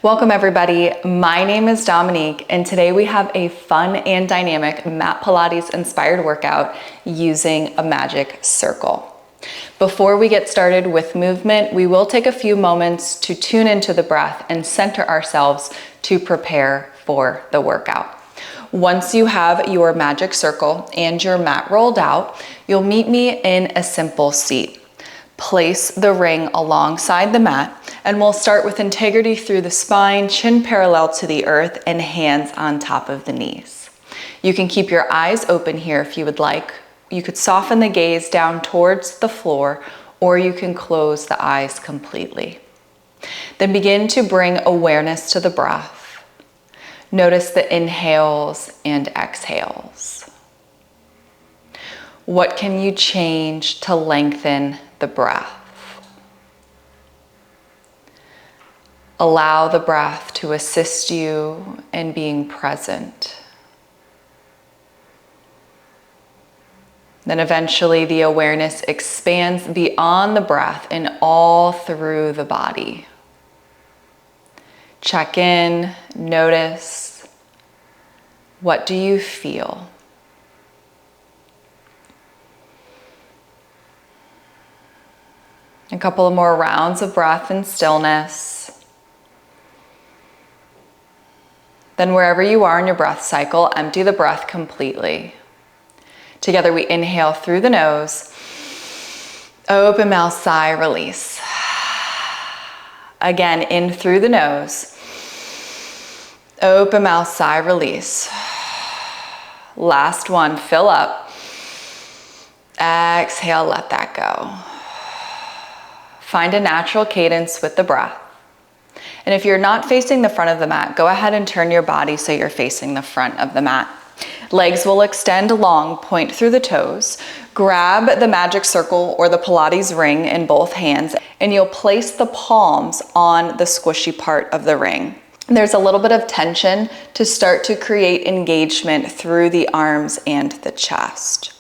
Welcome everybody, my name is Dominique and today we have a fun and dynamic mat Pilates inspired workout using a magic circle. Before we get started with movement, we will take a few moments to tune into the breath and center ourselves to prepare for the workout. Once you have your magic circle and your mat rolled out, you'll meet me in a simple seat. Place the ring alongside the mat and we'll start with integrity through the spine, chin parallel to the earth and hands on top of the knees. You can keep your eyes open here if you would like. You could soften the gaze down towards the floor or you can close the eyes completely. Then begin to bring awareness to the breath. Notice the inhales and exhales. What can you change to lengthen the breath? Allow the breath to assist you in being present. Then eventually the awareness expands beyond the breath and all through the body. Check in, notice, what do you feel? A couple of more rounds of breath and stillness. Then wherever you are in your breath cycle, empty the breath completely. Together we inhale through the nose, open mouth, sigh, release. Again, in through the nose, open mouth, sigh, release. Last one, fill up. Exhale, let that go. Find a natural cadence with the breath. And if you're not facing the front of the mat, go ahead and turn your body so you're facing the front of the mat. Legs will extend long, point through the toes. Grab the magic circle or the Pilates ring in both hands, and you'll place the palms on the squishy part of the ring. There's a little bit of tension to start to create engagement through the arms and the chest.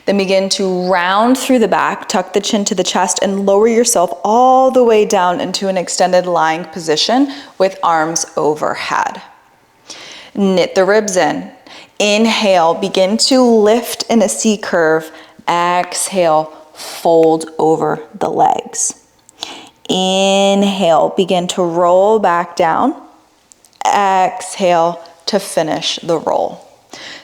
Then begin to round through the back, tuck the chin to the chest, and lower yourself all the way down into an extended lying position with arms overhead. Knit the ribs in. Inhale, begin to lift in a C curve. Exhale, fold over the legs. Inhale, begin to roll back down. Exhale to finish the roll.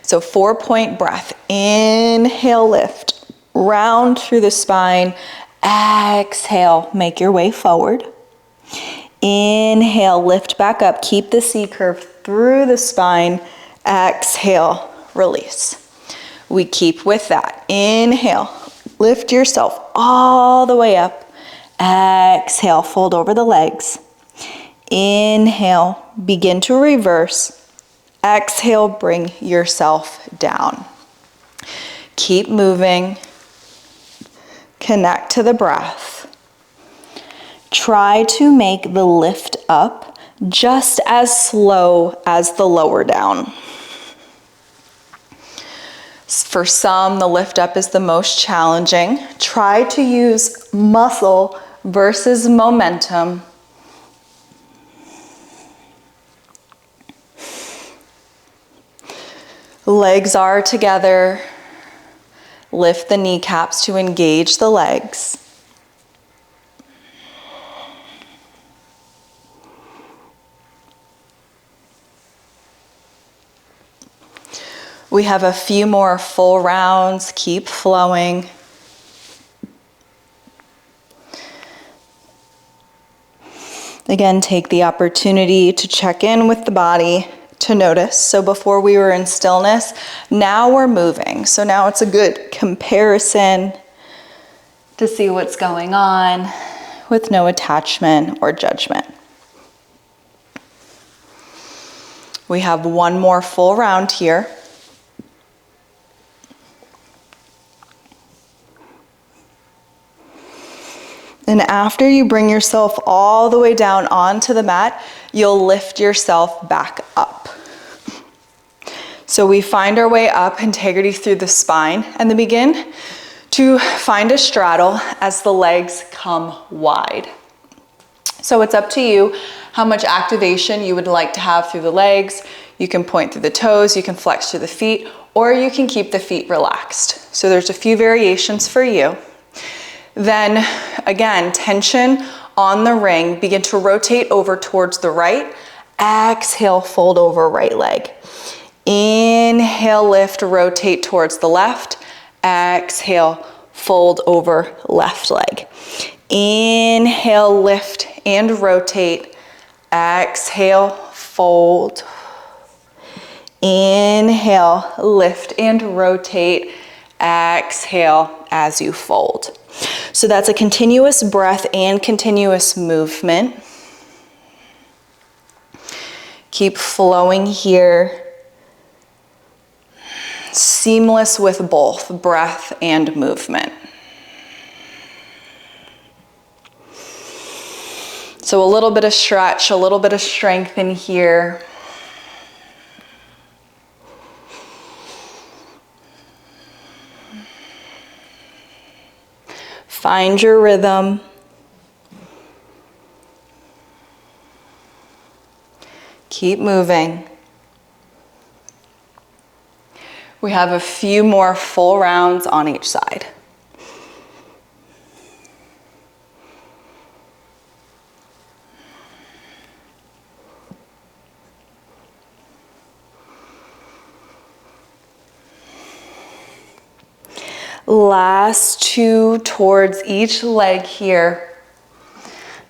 So 4-point breath. Inhale, lift, round through the spine. Exhale, make your way forward. Inhale, lift back up. Keep the C curve through the spine. Exhale, release. We keep with that. Inhale, lift yourself all the way up. Exhale, fold over the legs. Inhale, begin to reverse. Exhale, bring yourself down. Keep moving. Connect to the breath. Try to make the lift up just as slow as the lower down. For some, the lift up is the most challenging. Try to use muscle versus momentum. Legs are together. Lift the kneecaps to engage the legs. We have a few more full rounds. Keep flowing. Again, take the opportunity to check in with the body, to notice. So before we were in stillness, now we're moving. So now it's a good comparison to see what's going on with no attachment or judgment. We have one more full round here. And after you bring yourself all the way down onto the mat, you'll lift yourself back up. So we find our way up, integrity through the spine, and then begin to find a straddle as the legs come wide. So it's up to you how much activation you would like to have through the legs. You can point through the toes, you can flex through the feet, or you can keep the feet relaxed. So there's a few variations for you. Then again, tension on the ring, begin to rotate over towards the right. Exhale, fold over right leg. Inhale, lift, rotate towards the left. Exhale, fold over left leg. Inhale, lift and rotate. Exhale, fold. Inhale, lift and rotate. Exhale as you fold. So that's a continuous breath and continuous movement. Keep flowing here. Seamless with both breath and movement. So a little bit of stretch, a little bit of strength in here. Find your rhythm. Keep moving. We have a few more full rounds on each side. Last two towards each leg here.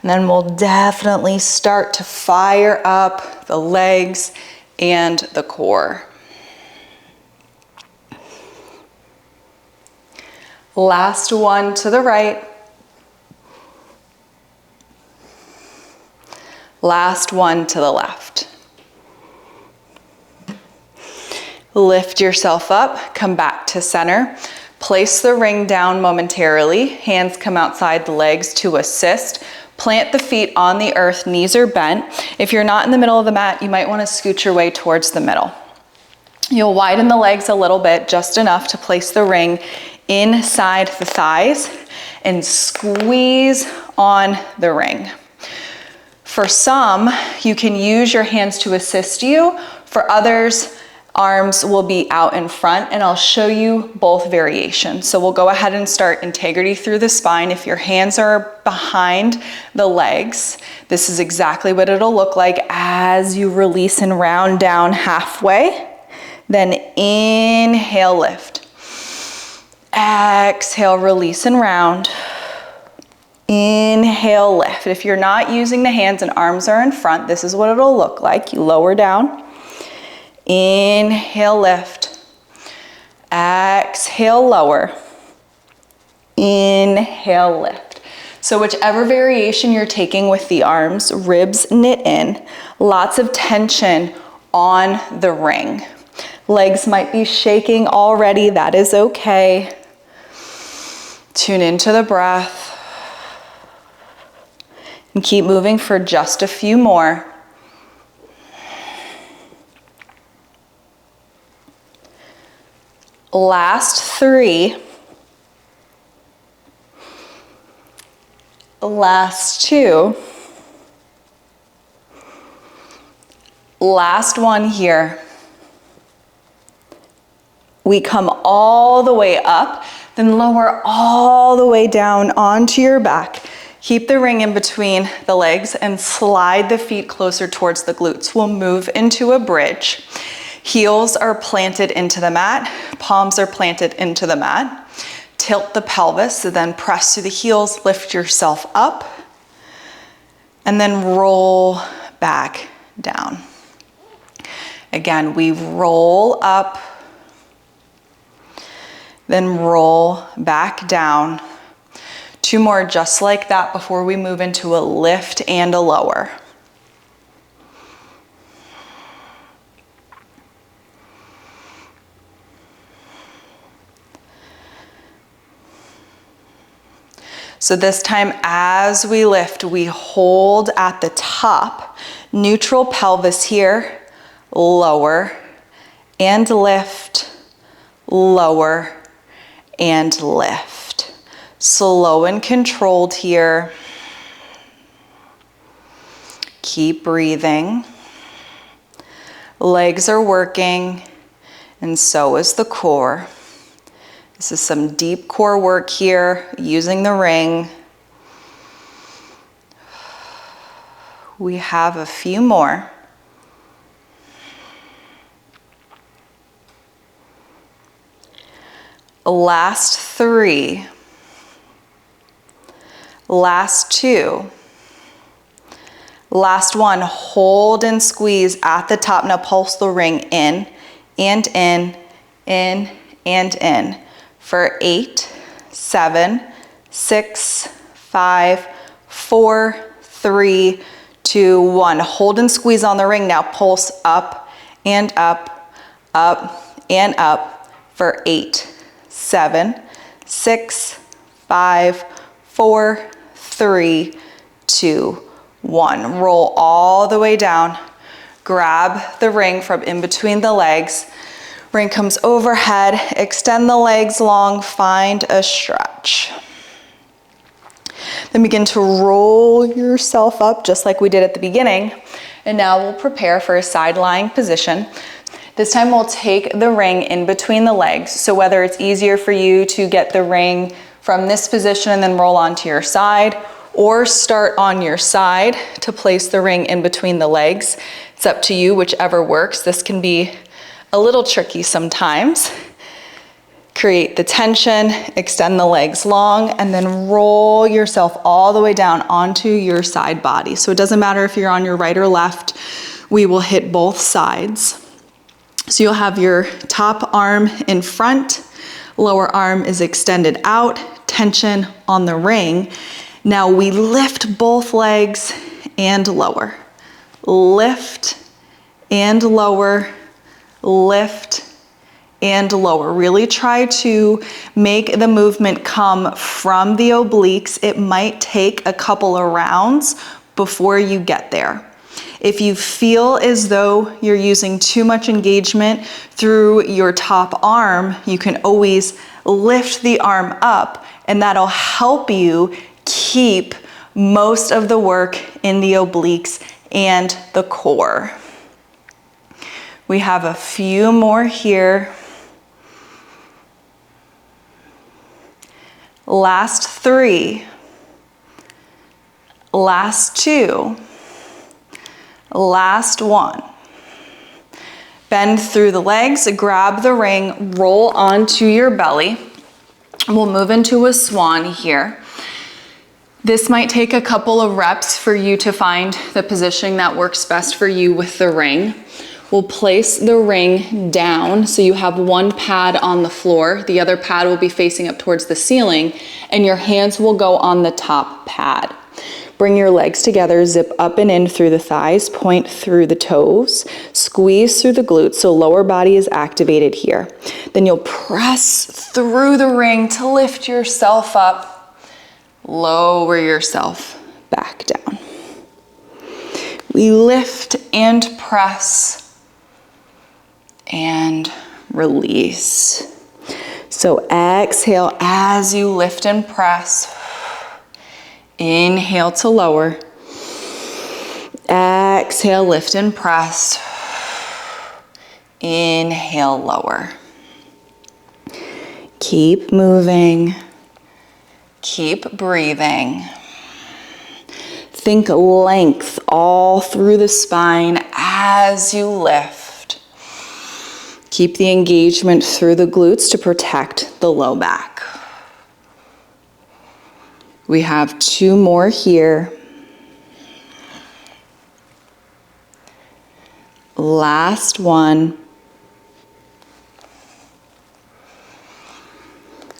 And then we'll definitely start to fire up the legs and the core. Last one to the right. Last one to the left. Lift yourself up, come back to center. Place the ring down momentarily. Hands come outside the legs to assist. Plant the feet on the earth, knees are bent. If you're not in the middle of the mat, you might want to scoot your way towards the middle. You'll widen the legs a little bit, just enough to place the ring inside the thighs and squeeze on the ring. For some, you can use your hands to assist you. For others, arms will be out in front, and I'll show you both variations. So we'll go ahead and start integrity through the spine. If your hands are behind the legs, this is exactly what it'll look like as you release and round down halfway. Then inhale, lift. Exhale, release and round. Inhale, lift. If you're not using the hands and arms are in front, this is what it'll look like. You lower down. Inhale, lift. Exhale, lower. Inhale, lift. So whichever variation you're taking with the arms, ribs knit in, lots of tension on the ring. Legs might be shaking already, that is okay. Tune into the breath. And keep moving for just a few more. Last three. Last two. Last one here. We come all the way up, then lower all the way down onto your back. Keep the ring in between the legs and slide the feet closer towards the glutes. We'll move into a bridge. Heels are planted into the mat, palms are planted into the mat. Tilt the pelvis, so then press through the heels, lift yourself up, and then roll back down. Again, we roll up, then roll back down. Two more just like that before we move into a lift and a lower. So this time as we lift, we hold at the top, neutral pelvis here, lower and lift, lower and lift. Slow and controlled here. Keep breathing. Legs are working, and so is the core. This is some deep core work here, using the ring. We have a few more. Last 3. Last 2. Last 1. Hold and squeeze at the top. Now pulse the ring in and in and in for 8, 7, 6, 5, 4, 3, 2, 1. Hold and squeeze on the ring. Now pulse up and up, up and up for 8, 7, 6, 5, 4, 3, 2, 1. Roll all the way down. Grab the ring from in between the legs. Ring comes overhead. Extend the legs long. Find a stretch. Then begin to roll yourself up just like we did at the beginning. And now we'll prepare for a side lying position. This time we'll take the ring in between the legs. So whether it's easier for you to get the ring from this position and then roll onto your side, or start on your side to place the ring in between the legs. It's up to you, whichever works. This can be a little tricky sometimes. Create the tension, extend the legs long, and then roll yourself all the way down onto your side body. So it doesn't matter if you're on your right or left, we will hit both sides. So you'll have your top arm in front, lower arm is extended out, tension on the ring. Now we lift both legs and lower. Lift and lower, lift and lower. Really try to make the movement come from the obliques. It might take a couple of rounds before you get there. If you feel as though you're using too much engagement through your top arm, you can always lift the arm up, and that'll help you keep most of the work in the obliques and the core. We have a few more here. Last 3. Last 2. Last 1. Bend through the legs, grab the ring, roll onto your belly. We'll move into a swan here. This might take a couple of reps for you to find the positioning that works best for you with the ring. We'll place the ring down so you have one pad on the floor. The other pad will be facing up towards the ceiling, and your hands will go on the top pad. Bring your legs together, zip up and in through the thighs, point through the toes, squeeze through the glutes so lower body is activated here. Then you'll press through the ring to lift yourself up. Lower yourself back down. We lift and press and release. So exhale as you lift and press. Inhale to lower. Exhale, lift and press. Inhale, lower. Keep moving. Keep breathing. Think length all through the spine as you lift. Keep the engagement through the glutes to protect the low back. We have 2 more here. Last one.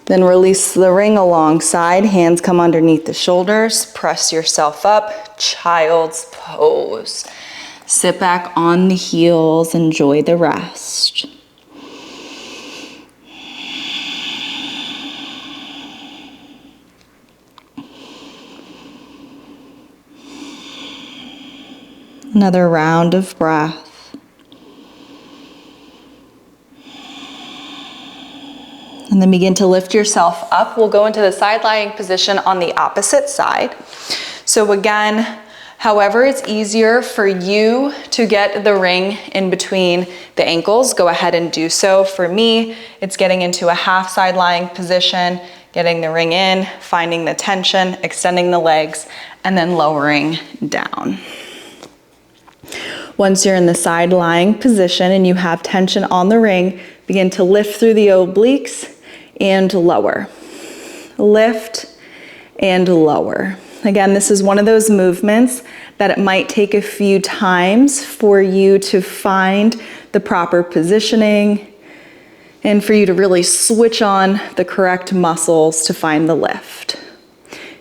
Then release the ring alongside, hands come underneath the shoulders, press yourself up, child's pose. Sit back on the heels, enjoy the rest. Another round of breath. And then begin to lift yourself up. We'll go into the side lying position on the opposite side. So again, However, it's easier for you to get the ring in between the ankles, go ahead and do so. For me, it's getting into a half side lying position, getting the ring in, finding the tension, extending the legs, and then lowering down. Once you're in the side lying position and you have tension on the ring, begin to lift through the obliques and lower. Lift and lower. Again, this is one of those movements that it might take a few times for you to find the proper positioning and for you to really switch on the correct muscles to find the lift.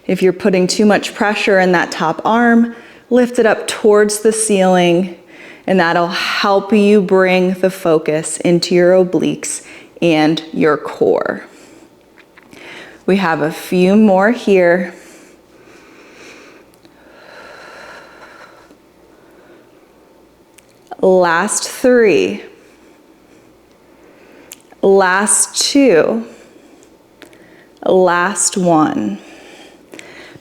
If you're putting too much pressure in that top arm, lift it up towards the ceiling, and that'll help you bring the focus into your obliques and your core. We have a few more here. Last 3. Last 2. Last 1.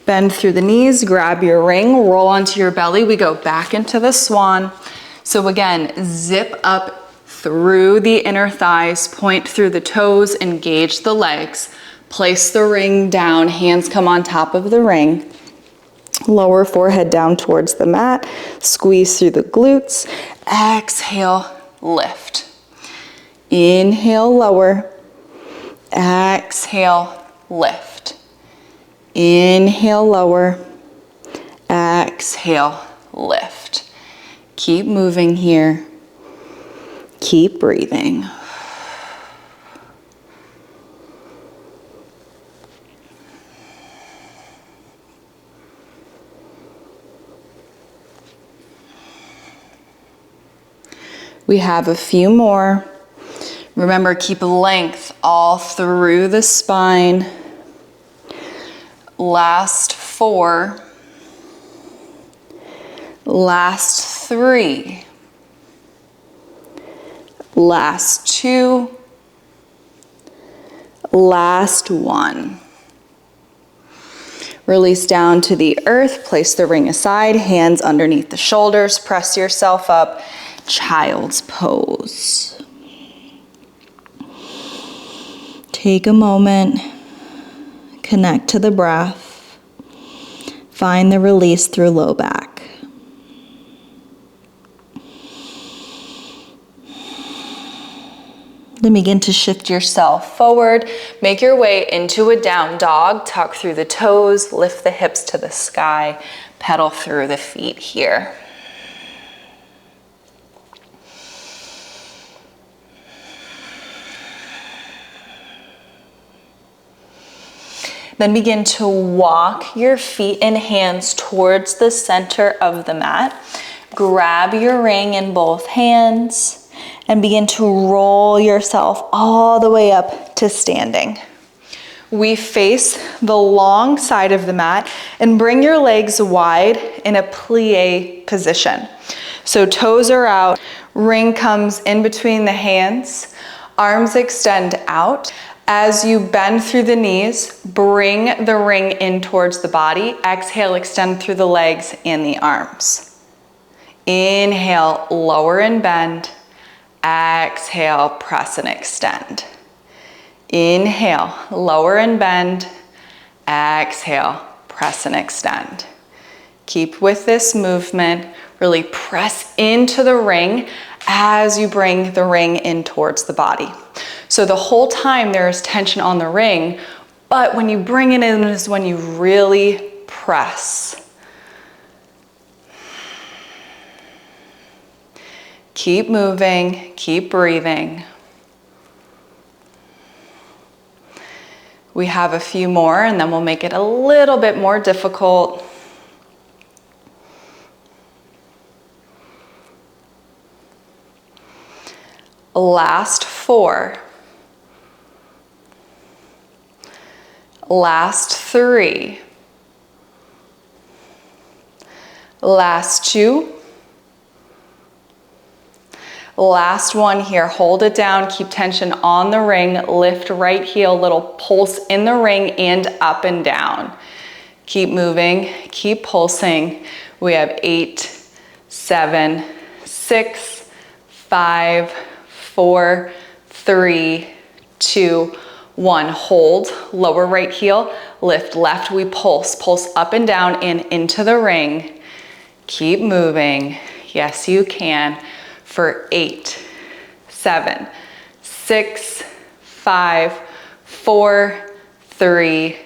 Bend through the knees, grab your ring, roll onto your belly. We go back into the swan. So again, zip up through the inner thighs, point through the toes, engage the legs. Place the ring down, hands come on top of the ring. Lower forehead down towards the mat, squeeze through the glutes. Exhale, lift. Inhale, lower. Exhale, lift. Inhale, lower. Exhale, lift. Keep moving here. Keep breathing. We have a few more. Remember, keep length all through the spine. Last 4. Last 3. Last 2. Last 1. Release down to the earth, place the ring aside, hands underneath the shoulders, press yourself up. Child's pose. Take a moment, connect to the breath, find the release through low back. Then begin to shift yourself forward, make your way into a down dog, tuck through the toes, lift the hips to the sky, pedal through the feet here. Then begin to walk your feet and hands towards the center of the mat. Grab your ring in both hands and begin to roll yourself all the way up to standing. We face the long side of the mat and bring your legs wide in a plié position. So toes are out, ring comes in between the hands, arms extend out. As you bend through the knees, bring the ring in towards the body. Exhale, extend through the legs and the arms. Inhale, lower and bend. Exhale, press and extend. Inhale, lower and bend. Exhale, press and extend. Keep with this movement. Really press into the ring as you bring the ring in towards the body. So the whole time there is tension on the ring, but when you bring it in is when you really press. Keep moving, keep breathing. We have a few more and then we'll make it a little bit more difficult. Last 4. Last 3. Last 2. Last 1 here. Hold it down. Keep tension on the ring. Lift right heel. Little pulse in the ring and up and down. Keep moving. Keep pulsing. We have 8, 7, 6, 5, 4, 3, 2, 1. Hold, lower right heel, lift left, we pulse. Pulse up and down and into the ring. Keep moving. Yes, you can. For 8, 7, 6, 5, 4, 3,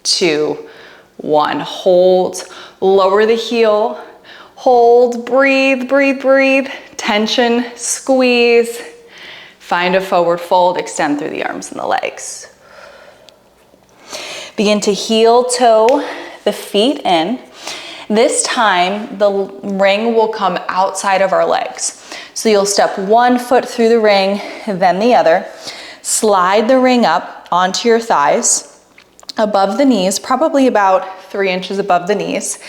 2, 1. Hold, lower the heel, hold, breathe, breathe, breathe. Tension, squeeze. Find a forward fold, extend through the arms and the legs. Begin to heel toe the feet in. This time, the ring will come outside of our legs. So you'll step one foot through the ring, then the other. Slide the ring up onto your thighs, above the knees, probably about 3 inches above the knees.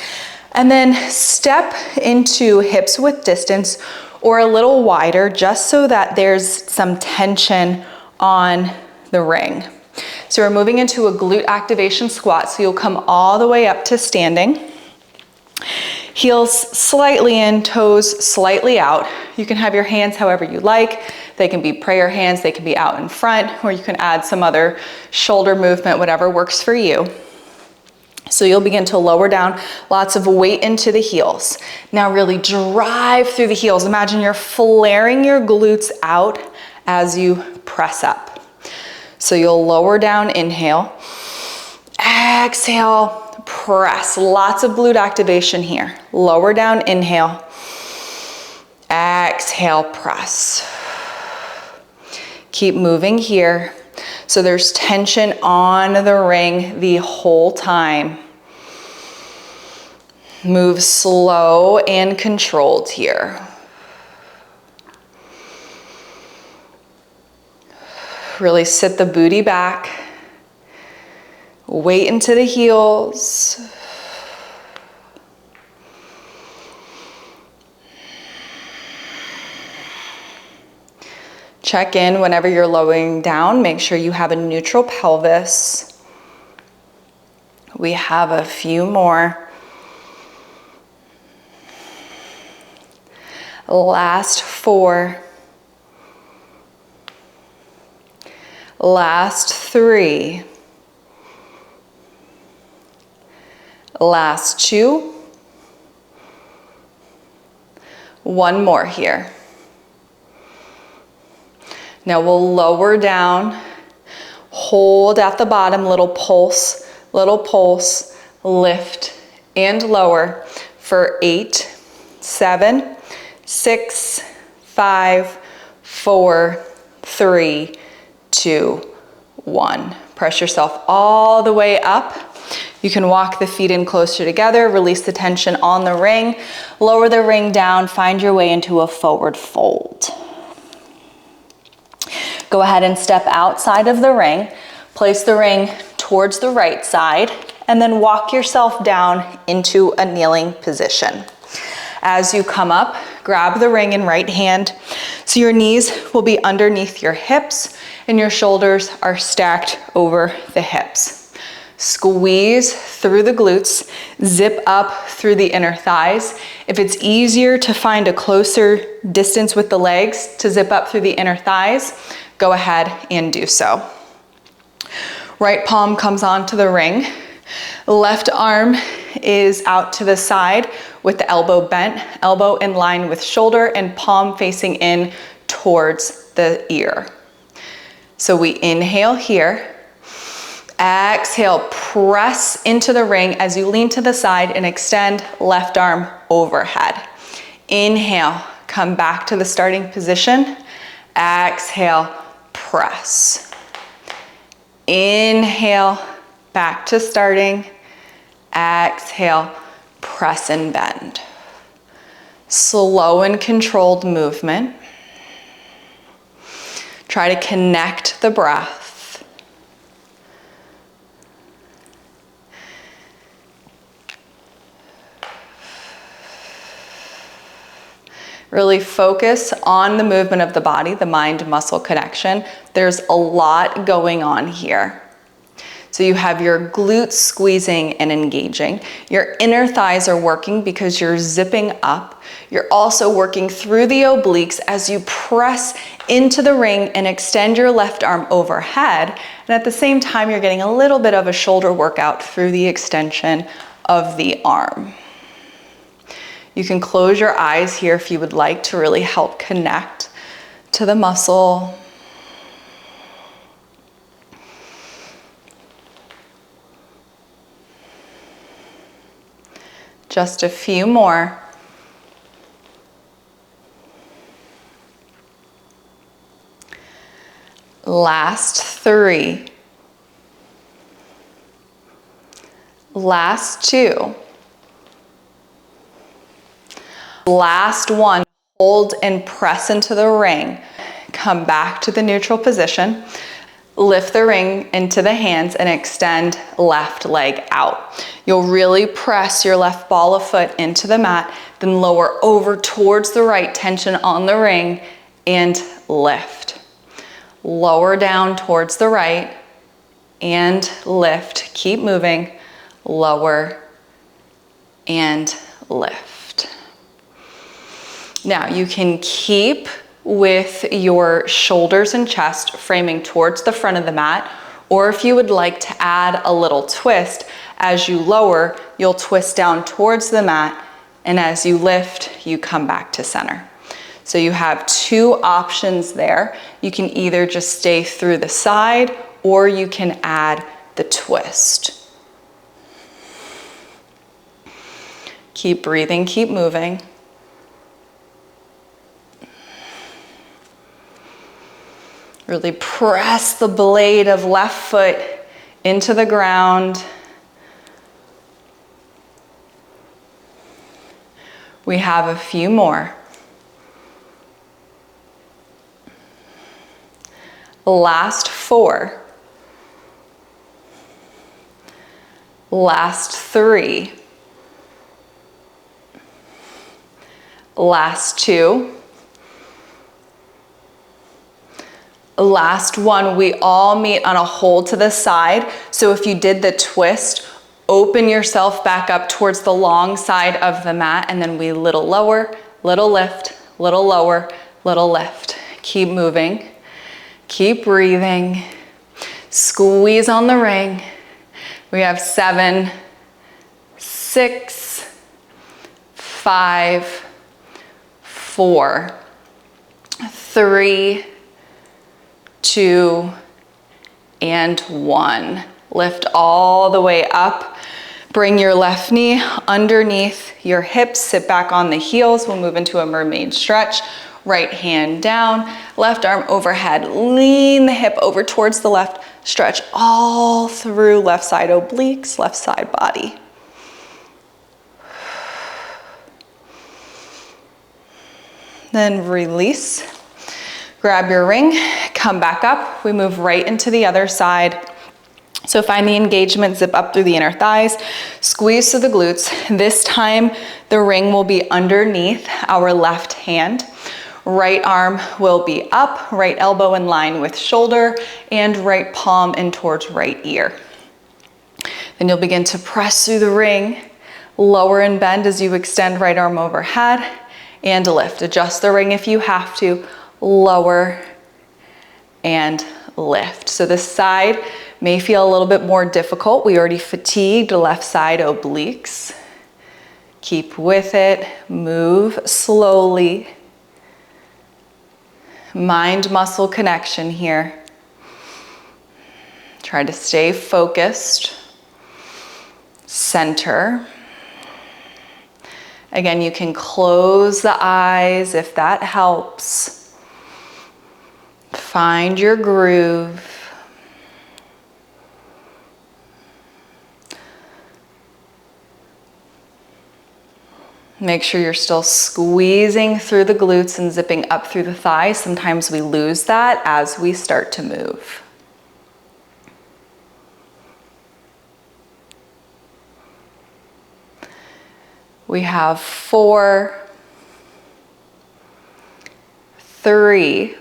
And then step into hips width distance or a little wider, just so that there's some tension on the ring. So we're moving into a glute activation squat. So you'll come all the way up to standing. Heels slightly in, toes slightly out. You can have your hands however you like. They can be prayer hands, they can be out in front, or you can add some other shoulder movement, whatever works for you. So you'll begin to lower down, lots of weight into the heels. Now really drive through the heels. Imagine you're flaring your glutes out as you press up. So you'll lower down, inhale, exhale, press. Lots of glute activation here. Lower down, inhale, exhale, press. Keep moving here. So there's tension on the ring the whole time. Move slow and controlled here. Really sit the booty back. Weight into the heels. Check in whenever you're lowering down. Make sure you have a neutral pelvis. We have a few more. Last 4. Last 3. Last 2. One more here. Now we'll lower down, hold at the bottom, little pulse, lift and lower for 8, 7, 6, 5, 4, 3, 2, 1. Press yourself all the way up. You can walk the feet in closer together, release the tension on the ring, lower the ring down, find your way into a forward fold. Go ahead and step outside of the ring, place the ring towards the right side, and then walk yourself down into a kneeling position. As you come up, grab the ring in right hand, so your knees will be underneath your hips and your shoulders are stacked over the hips. Squeeze through the glutes, zip up through the inner thighs. If it's easier to find a closer distance with the legs to zip up through the inner thighs, go ahead and do so. Right palm comes onto the ring. Left arm is out to the side with the elbow bent, elbow in line with shoulder and palm facing in towards the ear. So we inhale here. Exhale, press into the ring as you lean to the side and extend left arm overhead. Inhale, come back to the starting position. Exhale, press. Inhale, back to starting. Exhale, press and bend. Slow and controlled movement. Try to connect the breath. Really focus on the movement of the body, the mind-muscle connection. There's a lot going on here. So you have your glutes squeezing and engaging. Your inner thighs are working because you're zipping up. You're also working through the obliques as you press into the ring and extend your left arm overhead. And at the same time, you're getting a little bit of a shoulder workout through the extension of the arm. You can close your eyes here if you would like to really help connect to the muscle. Just a few more. Last 3. Last 2. Last 1. Hold and press into the ring. Come back to the neutral position. Lift the ring into the hands and extend left leg out. You'll really press your left ball of foot into the mat, then lower over towards the right, tension on the ring, and lift. Lower down towards the right and lift. Keep moving. Lower and lift. Now you can keep with your shoulders and chest framing towards the front of the mat, or if you would like to add a little twist, as you lower, you'll twist down towards the mat, and as you lift, you come back to center. So you have 2 options there. You can either just stay through the side, or you can add the twist. Keep breathing, keep moving. Really press the blade of left foot into the ground. We have a few more. Last 4. Last 3. Last 2. Last 1, we all meet on a hold to the side. So if you did the twist, open yourself back up towards the long side of the mat, and then we little lower, little lift, little lower, little lift. Keep moving, keep breathing, squeeze on the ring. We have 7, 6, 5, 4, 3, 2, and 1. Lift all the way up. Bring your left knee underneath your hips. Sit back on the heels. We'll move into a mermaid stretch. Right hand down, left arm overhead. Lean the hip over towards the left. Stretch all through left side obliques, left side body. Then release. Grab your ring, come back up. We move right into the other side. So find the engagement, zip up through the inner thighs, squeeze through the glutes. This time, the ring will be underneath our left hand. Right arm will be up, right elbow in line with shoulder, and right palm in towards right ear. Then you'll begin to press through the ring, lower and bend as you extend right arm overhead, and lift. Adjust the ring if you have to. Lower and lift. So this side may feel a little bit more difficult. We already fatigued left side obliques. Keep with it, move slowly. Mind-muscle connection here. Try to stay focused. Center. Again, you can close the eyes if that helps. Find your groove. Make sure you're still squeezing through the glutes and zipping up through the thighs. Sometimes we lose that as we start to move. We have 4, 3,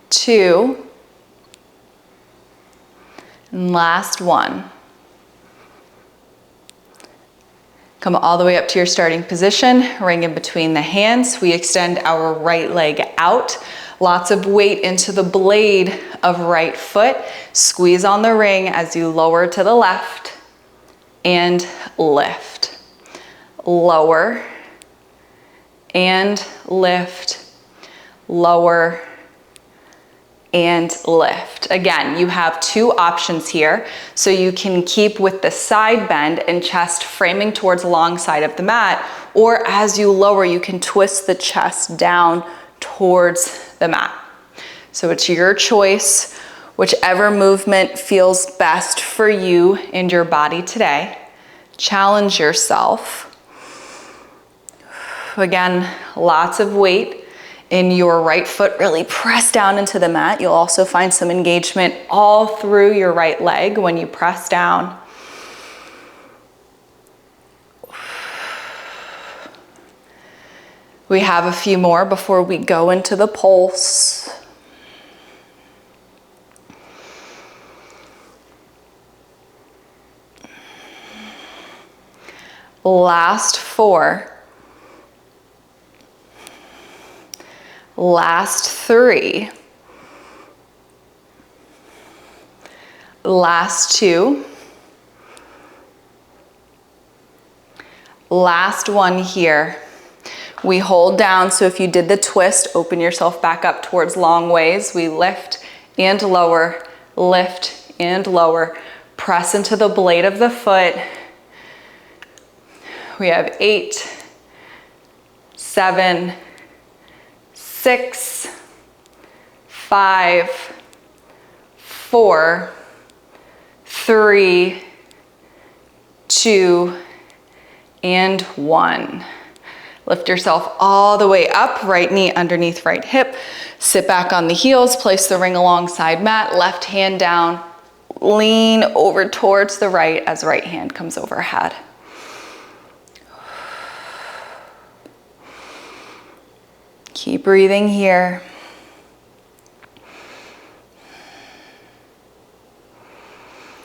2, And last one. Come all the way up to your starting position, ring in between the hands. We extend our right leg out. Lots of weight into the blade of right foot. Squeeze on the ring as you lower to the left and lift. Lower and lift. Lower and lift. Again, you have two options here. So you can keep with the side bend and chest framing towards the long side of the mat, or as you lower, you can twist the chest down towards the mat. So it's your choice, whichever movement feels best for you and your body today. Challenge yourself. Again, lots of weight in your right foot, really press down into the mat. You'll also find some engagement all through your right leg when you press down. We have a few more before we go into the pulse. Last 4. Last 3. Last 2. Last one here. We hold down, so if you did the twist, open yourself back up towards long ways. We lift and lower, lift and lower. Press into the blade of the foot. We have 8, 7, 6, 5, 4, 3, 2, and 1. Lift yourself all the way up, right knee underneath right hip. Sit back on the heels, place the ring alongside mat, left hand down, lean over towards the right as right hand comes overhead. Keep breathing here.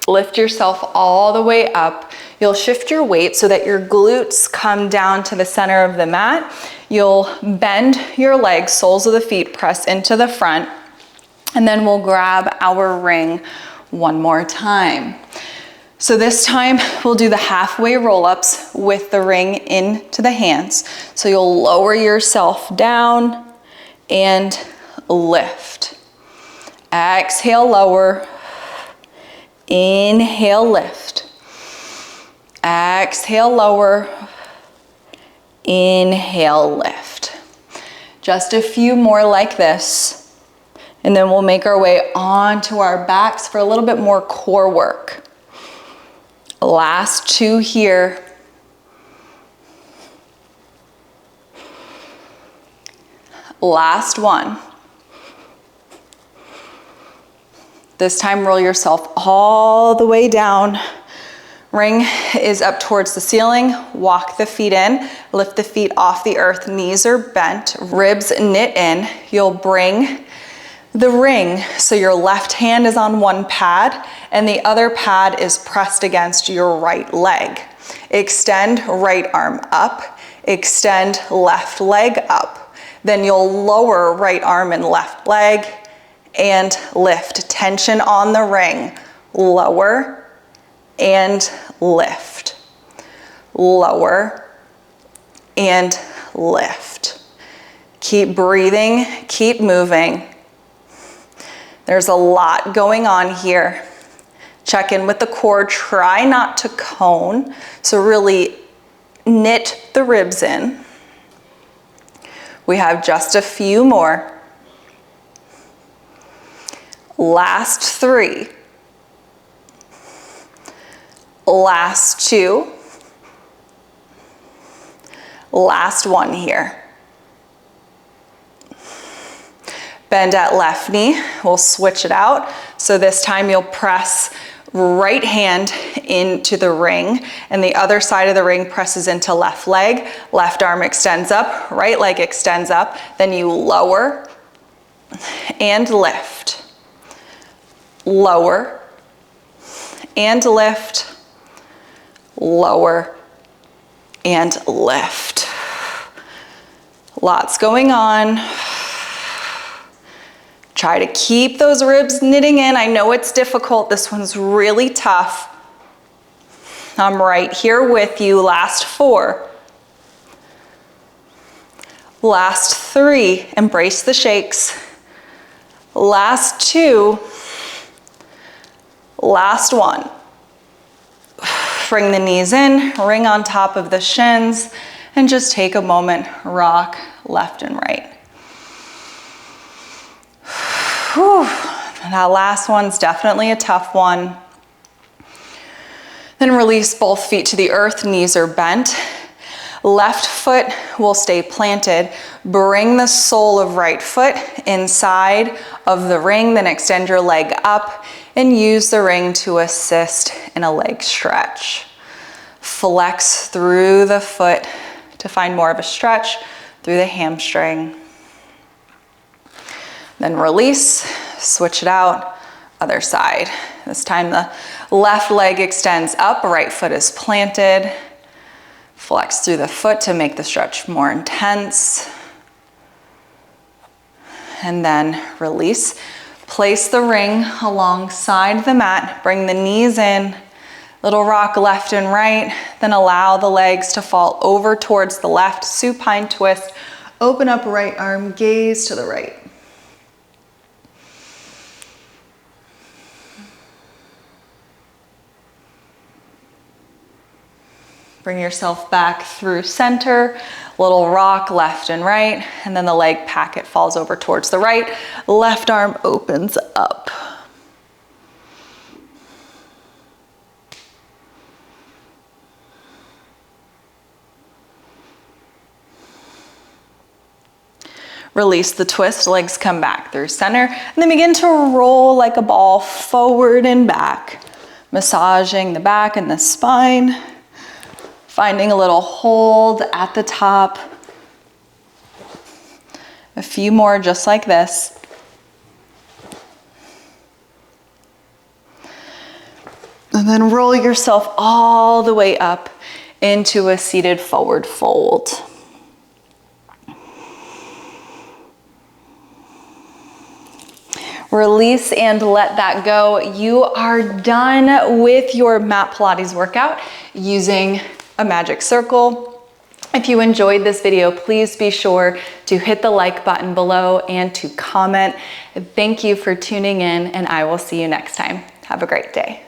Lift yourself all the way up. You'll shift your weight so that your glutes come down to the center of the mat. You'll bend your legs, soles of the feet press into the front, and then we'll grab our ring one more time. So this time we'll do the halfway roll-ups with the ring into the hands. So you'll lower yourself down and lift. Exhale, lower. Inhale, lift. Exhale, lower. Inhale, lift. Just a few more like this. And then we'll make our way onto our backs for a little bit more core work. Last 2 here. Last 1. This time roll yourself all the way down. Ring is up towards the ceiling. Walk the feet in. Lift the feet off the earth. Knees are bent. Ribs knit in. You'll bring the ring so your left hand is on one pad and the other pad is pressed against your right leg. Extend right arm up. Extend left leg up. Then you'll lower right arm and left leg and lift. Tension on the ring. Lower and lift. Lower and lift. Keep breathing, keep moving. There's a lot going on here. Check in with the core. Try not to cone. So really knit the ribs in. We have just a few more. Last 3. Last 2. Last 1 here. Bend at left knee. We'll switch it out. So this time you'll press right hand into the ring and the other side of the ring presses into left leg. Left arm extends up, right leg extends up. Then you lower and lift. Lower and lift, lower and lift. Lots going on. Try to keep those ribs knitting in. I know it's difficult. This one's really tough. I'm right here with you. Last 4. Last 3. Embrace the shakes. Last 2. Last 1. Bring the knees in, ring on top of the shins, and just take a moment, rock left and right. Whew. That last one's definitely a tough one. Then release both feet to the earth, knees are bent. Left foot will stay planted. Bring the sole of right foot inside of the ring, then extend your leg up and use the ring to assist in a leg stretch. Flex through the foot to find more of a stretch through the hamstring. Then release, switch it out, other side. This time the left leg extends up, right foot is planted. Flex through the foot to make the stretch more intense. And then release. Place the ring alongside the mat. Bring the knees in. Little rock left and right. Then allow the legs to fall over towards the left. Supine twist. Open up right arm, gaze to the right. Bring yourself back through center, little rock left and right, and then the leg packet falls over towards the right. Left arm opens up. Release the twist, legs come back through center, and then begin to roll like a ball forward and back, massaging the back and the spine. Finding a little hold at the top. A few more just like this. And then roll yourself all the way up into a seated forward fold. Release and let that go. You are done with your mat Pilates workout using a magic circle. If you enjoyed this video, please be sure to hit the like button below and to comment. Thank you for tuning in, and I will see you next time. Have a great day.